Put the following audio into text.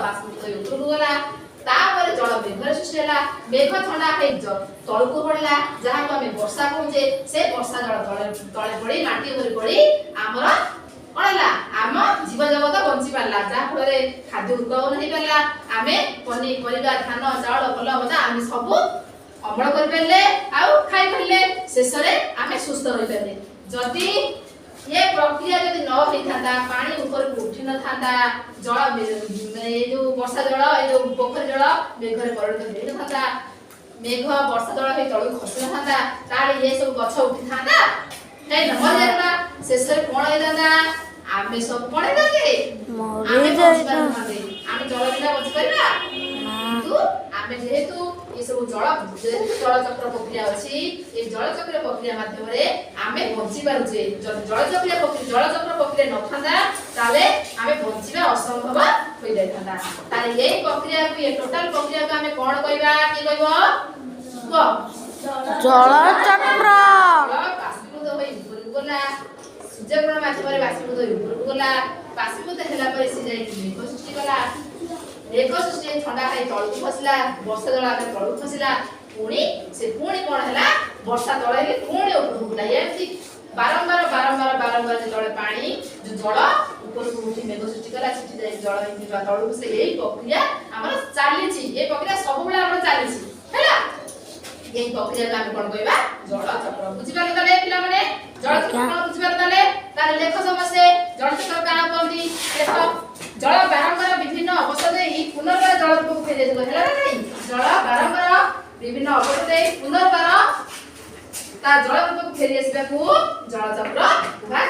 ବାଷ୍ପୀଭୂତ ଉପରକୁ ଗଲା तापर जल मेघर सृष्टि है मेघ थंडा तलक पड़ा जहाँ को आम वर्षा कहे से वर्षा जल तले पड़ी माटी उपर पड़ी आमर कौन है आम जीव जगत बंची पारा जहाँ फल खाद्य उत्पादन हो पारा आम पनीपरिया धान चाउल फल भजा आम सब अमल कर खाई शेष में आम सुस्थ रही पारे जदि ये प्रक्रिया जदि न होता पानी ऊपर उठी न था जल जो वर्षा जल जो पोखरी जल मेघर परिणत हो था मेघ वर्षा जल तलू खसी न था ये सब गछ उठी था मर शेष में कौन होता आम सब कौन आम जल बिना बची पारा किंतु आम जेहेतु ये सब जलचक्र प्रक्रिया अच्छी ये जलचक्र प्रक्रिया माध्यम आम बंची पारे जलचक्र प्रक्रिया न था आम बंचा असंभव हो जाता यही प्रक्रिया को ये टोटाल प्रक्रिया को आम कौन कहवा किए जलचक्र बाष्पीभूत हो ऊपर गला सूर्यग्रहण माध्यम बाष्पीभूत ऊपर गला बाष्पीभूत है मेघ सृष्टि कला मेघ सृष्टि ठंडा खाई तलू खसला वर्षा जल आगे तलू खसला पुणी से पुणी कौन है वर्षा तले पुणी ऊपर बुला बारंबार बारंबार बारंबार जो पानी जो जल ऊपर उठी मेघ सृष्टि कला जल तलू खसले यही प्रक्रिया आम चली प्रक्रिया सब चली यही प्रक्रिया को आम कौन कहवा जलचक्र बुझीपारे पे जलचक्र कौन बुझीपारे लेख समस्या जलचक्र क्या कहते देख जल बारंबार विभिन्न अवस्था दे पुनर्बार जल रूप फेर जल बारंबार विभिन्न अवस्था दे पुनर्बार जल रूप फेरी जलचक्र